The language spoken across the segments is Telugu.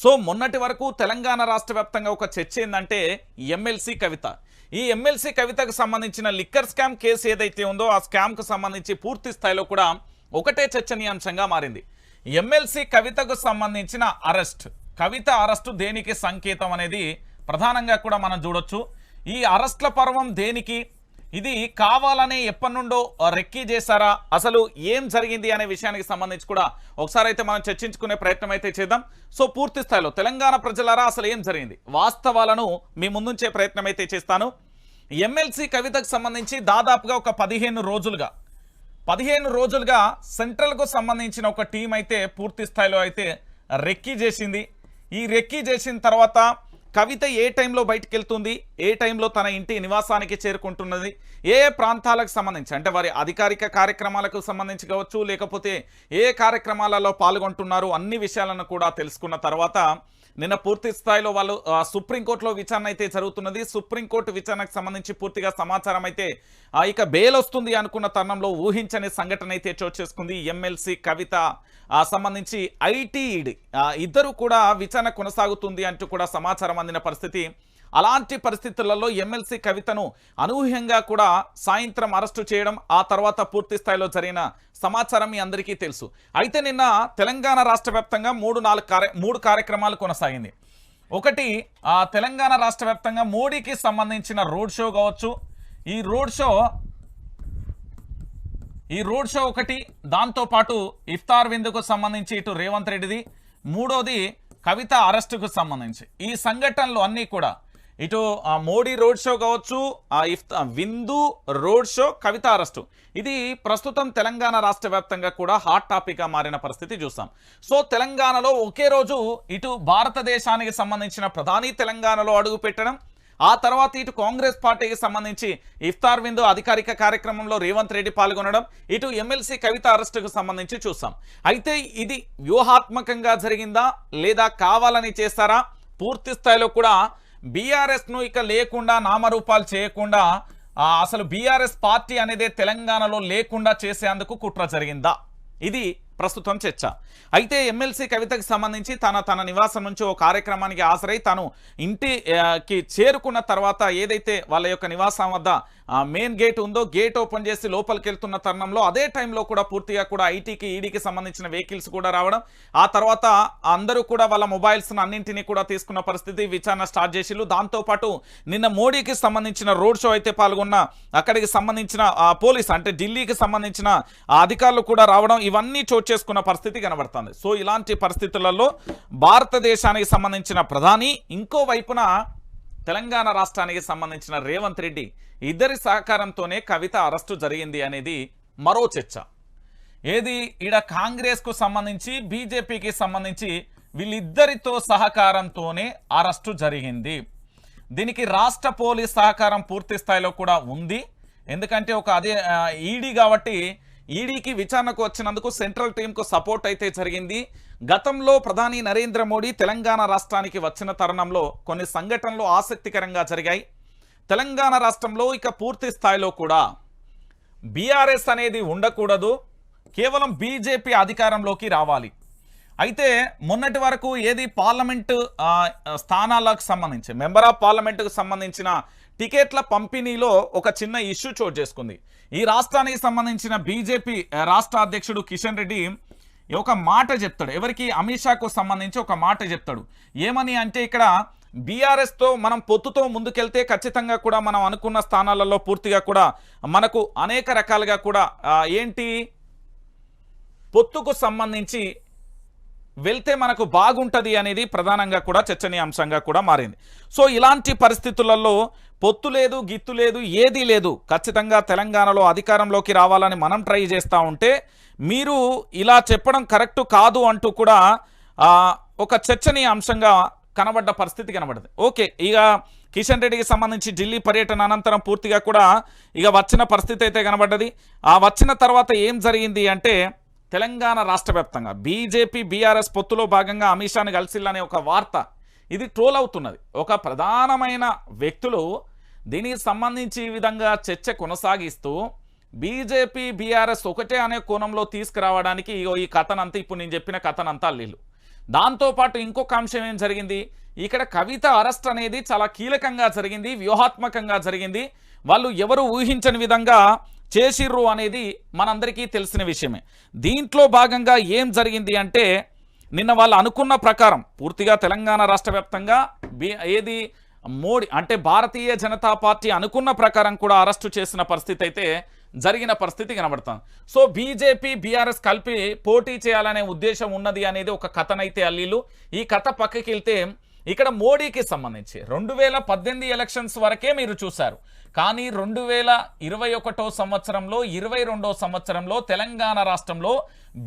సో మొన్నటి వరకు తెలంగాణ రాష్ట్ర వ్యాప్తంగా ఒక చర్చ ఏందంటే ఎమ్మెల్సీ కవిత. ఈ ఎమ్మెల్సీ కవితకు సంబంధించిన లిక్కర్ స్కామ్ కేసు ఏదైతే ఉందో ఆ స్కామ్కు సంబంధించి పూర్తి స్థాయిలో కూడా ఒకటే చర్చనీయాంశంగా మారింది. ఎమ్మెల్సీ కవితకు సంబంధించిన అరెస్ట్, కవిత అరెస్టు దేనికి సంకేతం అనేది ప్రధానంగా కూడా మనం చూడొచ్చు. ఈ అరెస్ట్ల పర్వం దేనికి, ఇది కావాలనే ఎప్పటి నుండో రెక్కీ చేశారా, అసలు ఏం జరిగింది అనే విషయానికి సంబంధించి కూడా ఒకసారి అయితే మనం చర్చించుకునే ప్రయత్నం అయితే చేద్దాం. సో పూర్తి స్థాయిలో తెలంగాణ ప్రజలారా అసలు ఏం జరిగింది వాస్తవాలను మీ ముందుంచే ప్రయత్నం అయితే చేస్తాను. ఎమ్మెల్సీ కవితకు సంబంధించి దాదాపుగా ఒక 15 రోజులుగా సెంట్రల్కు సంబంధించిన ఒక టీం అయితే పూర్తి స్థాయిలో అయితే రెక్కీ చేసింది. ఈ రెక్కీ చేసిన తర్వాత కవిత ఏ టైంలో బయటికి వెళ్తుంది, ఏ టైంలో తన ఇంటి నివాసానికి చేరుకుంటున్నది, ఏ ప్రాంతాలకు సంబంధించి అంటే వారి అధికారిక కార్యక్రమాలకు సంబంధించి కావచ్చు, లేకపోతే ఏ కార్యక్రమాలలో పాల్గొంటున్నారు, అన్ని విషయాలను కూడా తెలుసుకున్న తర్వాత నిన్న పూర్తి స్థాయిలో వాళ్ళు సుప్రీంకోర్టులో విచారణ అయితే జరుగుతున్నది. సుప్రీంకోర్టు విచారణకు సంబంధించి పూర్తిగా సమాచారం అయితే ఇక బెయిల్ వస్తుంది అనుకున్న తరుణంలో ఊహించని సంఘటన అయితే చోటు చేసుకుంది. ఎమ్మెల్సీ కవిత సంబంధించి ఐటీఈడి ఇద్దరు కూడా విచారణ కొనసాగుతుంది అంటూ కూడా సమాచారం అందిన పరిస్థితి. అలాంటి పరిస్థితులలో ఎమ్మెల్సీ కవితను అనూహ్యంగా కూడా సాయంత్రం అరెస్టు చేయడం, ఆ తర్వాత పూర్తి స్థాయిలో జరిగిన సమాచారం మీ అందరికీ తెలుసు. అయితే నిన్న తెలంగాణ రాష్ట్ర వ్యాప్తంగా మూడు కార్యక్రమాలు కొనసాగింది. ఒకటి తెలంగాణ రాష్ట్ర వ్యాప్తంగా మోడీకి సంబంధించిన రోడ్ షో కావచ్చు. ఈ రోడ్ షో ఒకటి, దాంతోపాటు ఇఫ్తార్ విందుకు సంబంధించి ఇటు రేవంత్ రెడ్డిది, మూడోది కవిత అరెస్టుకు సంబంధించి. ఈ సంఘటనలు అన్నీ కూడా ఇటు మోడీ రోడ్ షో కావచ్చు, విందు రోడ్ షో, కవిత అరెస్టు, ఇది ప్రస్తుతం తెలంగాణ రాష్ట్ర వ్యాప్తంగా కూడా హాట్ టాపిక్గా మారిన పరిస్థితి చూస్తాం. సో తెలంగాణలో ఒకే రోజు ఇటు భారతదేశానికి సంబంధించిన ప్రధాని తెలంగాణలో అడుగు పెట్టడం, ఆ తర్వాత ఇటు కాంగ్రెస్ పార్టీకి సంబంధించి ఇఫ్తార్ విందు అధికారిక కార్యక్రమంలో రేవంత్ రెడ్డి పాల్గొనడం, ఇటు ఎమ్మెల్సీ కవిత అరెస్టుకు సంబంధించి చూస్తాం. అయితే ఇది వ్యూహాత్మకంగా జరిగిందా లేదా కావాలని చేస్తారా? పూర్తి స్థాయిలో కూడా బీఆర్ఎస్ను ఇక లేకుండా నామరూపాలు చేయకుండా అసలు బీఆర్ఎస్ పార్టీ అనేది తెలంగాణలో లేకుండా చేసేందుకు కుట్ర జరిగిందా? ఇది ప్రస్తుతం చర్చ. అయితే ఎమ్మెల్సీ కవితకి సంబంధించి తన నివాసం నుంచి ఓ కార్యక్రమానికి హాజరై తాను ఇంటికి చేరుకున్న తర్వాత ఏదైతే వాళ్ళ యొక్క నివాసం వద్ద మెయిన్ గేట్ ఉందో గేట్ ఓపెన్ చేసి లోపలికి వెళ్తున్న తరుణంలో అదే టైంలో కూడా పూర్తిగా కూడా ఐటీకి ఈడీకి సంబంధించిన వెహికల్స్ కూడా రావడం, ఆ తర్వాత అందరూ కూడా వాళ్ళ మొబైల్స్ను అన్నింటినీ కూడా తీసుకున్న పరిస్థితి, విచారణ స్టార్ట్ చేసిళ్ళు. దాంతోపాటు నిన్న మోడీకి సంబంధించిన రోడ్ షో అయితే పాల్గొన్న అక్కడికి సంబంధించిన పోలీస్ అంటే ఢిల్లీకి సంబంధించిన అధికారులు కూడా రావడం, ఇవన్నీ చోటు చేసుకున్న పరిస్థితి కనబడుతుంది. సో ఇలాంటి పరిస్థితులలో భారతదేశానికి సంబంధించిన ప్రధాని, ఇంకో వైపున తెలంగాణ రాష్ట్రానికి సంబంధించిన రేవంత్ రెడ్డి, ఇద్దరి సహకారంతోనే కవిత అరెస్టు జరిగింది అనేది మరో చర్చ. ఏది ఈడ కాంగ్రెస్కు సంబంధించి బీజేపీకి సంబంధించి వీళ్ళిద్దరితో సహకారంతోనే అరెస్టు జరిగింది. దీనికి రాష్ట్ర పోలీస్ సహకారం పూర్తి స్థాయిలో కూడా ఉంది. ఎందుకంటే అదే ఈడీ కాబట్టి ఈడీకి విచారణకు వచ్చినందుకు సెంట్రల్ టీంకు సపోర్ట్ అయితే జరిగింది. గతంలో ప్రధాని నరేంద్ర మోడీ తెలంగాణ రాష్ట్రానికి వచ్చిన తరుణంలో కొన్ని సంఘటనలు ఆసక్తికరంగా జరిగాయి. తెలంగాణ రాష్ట్రంలో ఇక పూర్తి స్థాయిలో కూడా బీఆర్ఎస్ అనేది ఉండకూడదు, కేవలం బీజేపీ అధికారంలోకి రావాలి. అయితే మొన్నటి వరకు ఏది పార్లమెంటు స్థానాలకు సంబంధించి మెంబర్ ఆఫ్ పార్లమెంటుకు సంబంధించిన టికెట్ల పంపిణీలో ఒక చిన్న ఇష్యూ చోటు చేసుకుంది. ఈ రాష్ట్రానికి సంబంధించిన బీజేపీ రాష్ట్ర అధ్యక్షుడు కిషన్ రెడ్డి ఒక మాట చెప్తాడు, ఎవరికి, అమిత్ షాకు సంబంధించి ఒక మాట చెప్తాడు. ఏమని అంటే ఇక్కడ బీఆర్ఎస్తో మనం పొత్తుతో ముందుకెళ్తే ఖచ్చితంగా కూడా మనం అనుకున్న స్థానాలలో పూర్తిగా కూడా మనకు అనేక రకాలుగా కూడా ఏంటి పొత్తుకు సంబంధించి వెళ్తే మనకు బాగుంటుంది అనేది ప్రధానంగా కూడా చర్చనీయాంశంగా కూడా మారింది. సో ఇలాంటి పరిస్థితులలో పొత్తు లేదు, గిత్తు లేదు, ఏదీ లేదు, ఖచ్చితంగా తెలంగాణలో అధికారంలోకి రావాలని మనం ట్రై చేస్తూ ఉంటే మీరు ఇలా చెప్పడం కరెక్ట్ కాదు అంటూ కూడా ఒక చర్చనీయాంశంగా కనబడ్డ పరిస్థితి కనబడింది. ఓకే, ఇక కిషన్ రెడ్డికి సంబంధించి ఢిల్లీ పర్యటన అనంతరం పూర్తిగా కూడా ఇక వచ్చిన పరిస్థితి అయితే కనబడ్డది. వచ్చిన తర్వాత ఏం జరిగింది అంటే తెలంగాణ రాష్ట్ర వ్యాప్తంగా బీజేపీ బీఆర్ఎస్ పొత్తులో భాగంగా అమిత్ షాను కలిసిల్లనే ఒక వార్త ఇది ట్రోల్ అవుతున్నది. ఒక ప్రధానమైన వ్యక్తులు దీనికి సంబంధించి ఈ విధంగా చర్చ కొనసాగిస్తూ బీజేపీ బీఆర్ఎస్ ఒకటే అనే కోణంలో తీసుకురావడానికి ఈ కథనంతా ఇప్పుడు నేను చెప్పిన కథనంతా అల్లిళ్ళు. దాంతోపాటు ఇంకొక అంశం ఏం జరిగింది, ఇక్కడ కవిత అరెస్ట్ అనేది చాలా కీలకంగా జరిగింది, వ్యూహాత్మకంగా జరిగింది. వాళ్ళు ఎవరు ఊహించని విధంగా చేసిర్రు అనేది మనందరికీ తెలిసిన విషయమే. దీంట్లో భాగంగా ఏం జరిగింది అంటే నిన్న వాళ్ళు అనుకున్న ప్రకారం పూర్తిగా తెలంగాణ రాష్ట్ర వ్యాప్తంగా ఏది మోడీ అంటే భారతీయ జనతా పార్టీ అనుకున్న ప్రకారం కూడా అరెస్టు చేసిన పరిస్థితి అయితే జరిగిన పరిస్థితి కనబడుతుంది. సో బీజేపీ బీఆర్ఎస్ కలిపి పోటీ చేయాలనే ఉద్దేశం ఉన్నది అనేది ఒక కథనైతే అల్లీలు. ఈ కథ పక్కకి వెళ్తే ఇక్కడ మోడీకి సంబంధించి 2018 ఎలక్షన్స్ వరకే మీరు చూశారు. కానీ 2021 సంవత్సరంలో 22వ సంవత్సరంలో తెలంగాణ రాష్ట్రంలో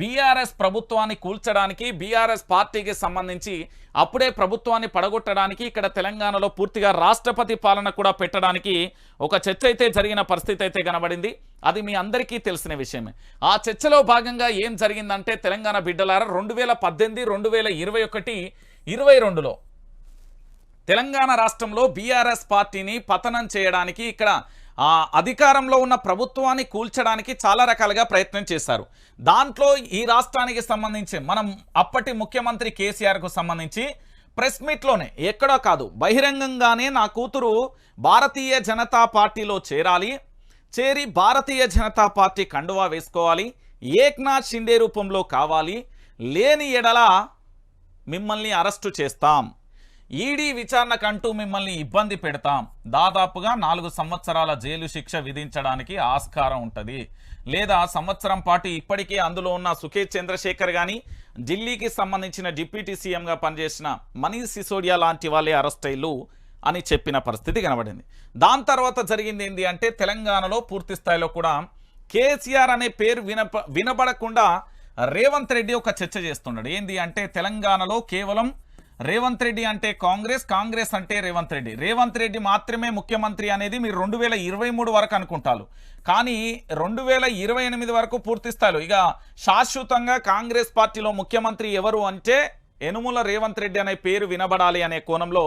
బీఆర్ఎస్ ప్రభుత్వాన్ని కూల్చడానికి, బీఆర్ఎస్ పార్టీకి సంబంధించి అప్పుడే ప్రభుత్వాన్ని పడగొట్టడానికి, ఇక్కడ తెలంగాణలో పూర్తిగా రాష్ట్రపతి పాలన కూడా పెట్టడానికి ఒక చర్చ అయితే జరిగిన పరిస్థితి అయితే కనబడింది. అది మీ అందరికీ తెలిసిన విషయమే. ఆ చర్చలో భాగంగా ఏం జరిగిందంటే తెలంగాణ బిడ్డలారా 2018, 2021, 22లో తెలంగాణ రాష్ట్రంలో బీఆర్ఎస్ పార్టీని పతనం చేయడానికి, ఇక్కడ అధికారంలో ఉన్న ప్రభుత్వాన్ని కూల్చడానికి చాలా రకాలుగా ప్రయత్నం చేశారు. దాంట్లో ఈ రాష్ట్రానికి సంబంధించి మనం అప్పటి ముఖ్యమంత్రి కేసీఆర్కు సంబంధించి ప్రెస్ మీట్లోనే ఎక్కడో కాదు బహిరంగంగానే నా కూతురు భారతీయ జనతా పార్టీలో చేరి భారతీయ జనతా పార్టీ కండువా వేసుకోవాలి, ఏక్నాథ్ షిండే రూపంలో కావాలి, లేని ఎడల మిమ్మల్ని అరెస్టు చేస్తాం, ఈడీ విచారణకంటూ మిమ్మల్ని ఇబ్బంది పెడతాం, దాదాపుగా 4 సంవత్సరాల జైలు శిక్ష విధించడానికి ఆస్కారం ఉంటుంది, లేదా సంవత్సరం పాటు ఇప్పటికే అందులో ఉన్న సుఖేత్ చంద్రశేఖర్ కానీ ఢిల్లీకి సంబంధించిన డిప్యూటీ సీఎంగా పనిచేసిన మనీష్ సిసోడియా లాంటి వాళ్ళే అరెస్ట్ అయ్యారు అని చెప్పిన పరిస్థితి కనబడింది. దాని తర్వాత జరిగింది ఏంటి అంటే తెలంగాణలో పూర్తి స్థాయిలో కూడా కేసీఆర్ అనే పేరు వినబడకుండా రేవంత్ రెడ్డి ఒక చర్చ చేస్తున్నాడు. ఏంది అంటే తెలంగాణలో కేవలం రేవంత్ రెడ్డి అంటే కాంగ్రెస్ అంటే రేవంత్ రెడ్డి మాత్రమే ముఖ్యమంత్రి అనేది మీరు 2023 వరకు అనుకుంటారు. కానీ 2028 వరకు పూర్తి స్థాయిలో ఇక శాశ్వతంగా కాంగ్రెస్ పార్టీలో ముఖ్యమంత్రి ఎవరు అంటే యనుమల రేవంత్ రెడ్డి అనే పేరు వినబడాలి అనే కోణంలో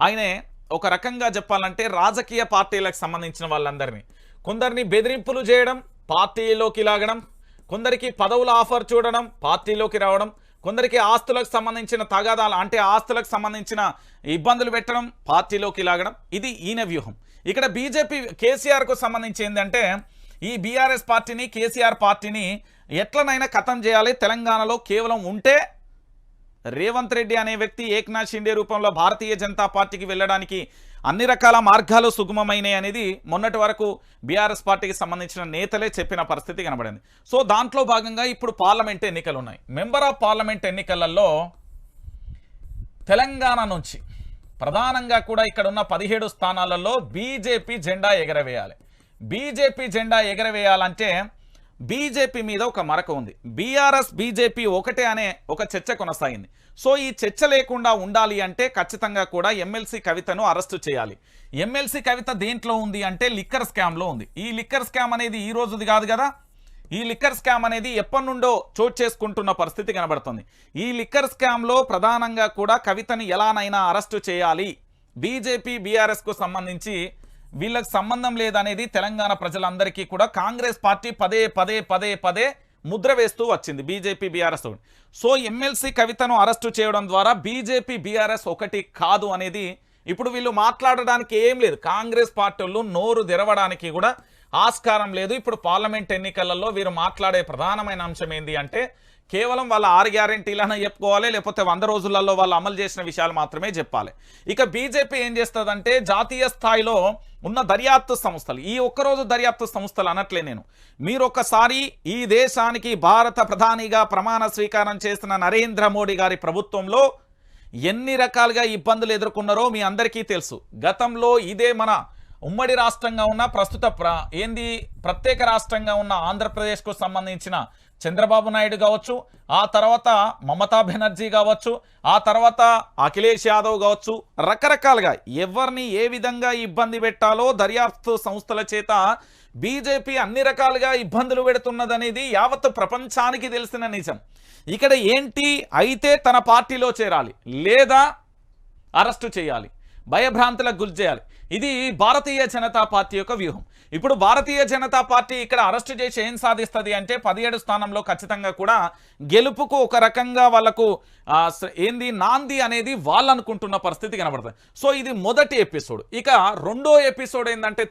ఆయనే ఒక రకంగా చెప్పాలంటే రాజకీయ పార్టీలకు సంబంధించిన వాళ్ళందరినీ కొందరిని బెదిరింపులు చేయడం, పార్టీలోకి లాగడం, కొందరికి పదవుల ఆఫర్ చూడడం, పార్టీలోకి రావడం, కొందరికి ఆస్తులకు సంబంధించిన తగాదాలు అంటే ఆస్తులకు సంబంధించిన ఇబ్బందులు పెట్టడం, పార్టీలోకి లాగడం, ఇది ఈయన వ్యూహం. ఇక్కడ బీజేపీ కేసీఆర్కు సంబంధించి ఏంటంటే ఈ బీఆర్ఎస్ పార్టీని కేసీఆర్ పార్టీని ఎట్లనైనా ఖతం చేయాలి, తెలంగాణలో కేవలం ఉంటే రేవంత్ రెడ్డి అనే వ్యక్తి ఏక్నాథ్ షిండే రూపంలో భారతీయ జనతా పార్టీకి వెళ్ళడానికి అన్ని రకాల మార్గాలు సుగమమైనాయి అనేది మొన్నటి వరకు బీఆర్ఎస్ పార్టీకి సంబంధించిన నేతలే చెప్పిన పరిస్థితి కనబడింది. సో దాంట్లో భాగంగా ఇప్పుడు పార్లమెంట్ ఎన్నికలు ఉన్నాయి. మెంబర్ ఆఫ్ పార్లమెంట్ ఎన్నికలలో తెలంగాణ నుంచి ప్రధానంగా కూడా ఇక్కడ ఉన్న 17 స్థానాలలో బీజేపీ జెండా ఎగరవేయాలి. బీజేపీ జెండా ఎగరవేయాలంటే బీజేపీ మీద ఒక మరక ఉంది. బీఆర్ఎస్ బీజేపీ ఒకటే అనే ఒక చర్చ కొనసాగింది. సో ఈ చర్చ లేకుండా ఉండాలి అంటే ఖచ్చితంగా కూడా ఎమ్మెల్సీ కవితను అరెస్టు చేయాలి. ఎమ్మెల్సీ కవిత దేంట్లో ఉంది అంటే లిక్కర్ స్కామ్లో ఉంది. ఈ లిక్కర్ స్కామ్ అనేది ఈ రోజుది కాదు కదా, ఈ లిక్కర్ స్కామ్ అనేది ఎప్పటి నుండో చోటు చేసుకుంటున్న పరిస్థితి కనబడుతుంది. ఈ లిక్కర్ స్కామ్లో ప్రధానంగా కూడా కవితని ఎలానైనా అరెస్టు చేయాలి, బీజేపీ బీఆర్ఎస్కు సంబంధించి వీళ్ళకి సంబంధం లేదనేది తెలంగాణ ప్రజలందరికీ కూడా కాంగ్రెస్ పార్టీ పదే ముద్ర వేస్తూ వచ్చింది బీజేపీ బీఆర్ఎస్. సో ఎమ్మెల్సీ కవితను అరెస్టు చేయడం ద్వారా బీజేపీ బీఆర్ఎస్ ఒకటి కాదు అనేది ఇప్పుడు వీళ్ళు మాట్లాడడానికి ఏం లేదు. కాంగ్రెస్ పార్టీలు నోరు తెరవడానికి కూడా ఆస్కారం లేదు. ఇప్పుడు పార్లమెంట్ ఎన్నికలలో వీరు మాట్లాడే ప్రధానమైన అంశం ఏంటి అంటే కేవలం వాళ్ళ 6 గ్యారెంటీలను చెప్పుకోవాలి, లేకపోతే 100 రోజులలో వాళ్ళు అమలు చేసిన విషయాలు మాత్రమే చెప్పాలి. ఇక బీజేపీ ఏం చేస్తుందంటే జాతీయ స్థాయిలో ఉన్న దర్యాప్తు సంస్థలు, ఈ ఒక్కరోజు దర్యాప్తు సంస్థలు అనట్లే నేను, మీరు ఒక్కసారి ఈ దేశానికి భారత ప్రధానిగా ప్రమాణ స్వీకారం చేసిన నరేంద్ర మోడీ గారి ప్రభుత్వంలో ఎన్ని రకాలుగా ఇబ్బందులు ఎదుర్కొన్నారో మీ అందరికీ తెలుసు. గతంలో ఇదే మన ఉమ్మడి రాష్ట్రంగా ఉన్న ప్రస్తుత ప్రత్యేక రాష్ట్రంగా ఉన్న ఆంధ్రప్రదేశ్కు సంబంధించిన చంద్రబాబు నాయుడు కావచ్చు, ఆ తర్వాత మమతా బెనర్జీ కావచ్చు, ఆ తర్వాత అఖిలేష్ యాదవ్ కావచ్చు, రకరకాలుగా ఎవరిని ఏ విధంగా ఇబ్బంది పెట్టాలో దర్యాప్తు సంస్థల చేత బీజేపీ అన్ని రకాలుగా ఇబ్బందులు పెడుతున్నదనేది యావత్ ప్రపంచానికి తెలిసిన నిజం. ఇక్కడ ఏంటి అయితే తన పార్టీలో చేరాలి లేదా అరెస్టు చేయాలి. భయభ్రాంతులకు గురి చేయాలి. ఇది భారతీయ జనతా పార్టీ యొక్క వ్యూహం. ఇప్పుడు భారతీయ జనతా పార్టీ ఇక్కడ అరెస్ట్ చేసి ఏం సాధిస్తుంది అంటే 17 స్థానంలో ఖచ్చితంగా కూడా గెలుపుకు ఒక రకంగా వాళ్ళకు ఏంది నాంది అనేది వాళ్ళు అనుకుంటున్న పరిస్థితి కనబడుతుంది. సో ఇది మొదటి ఎపిసోడ్. ఇక రెండో ఎపిసోడ్ ఏంటంటే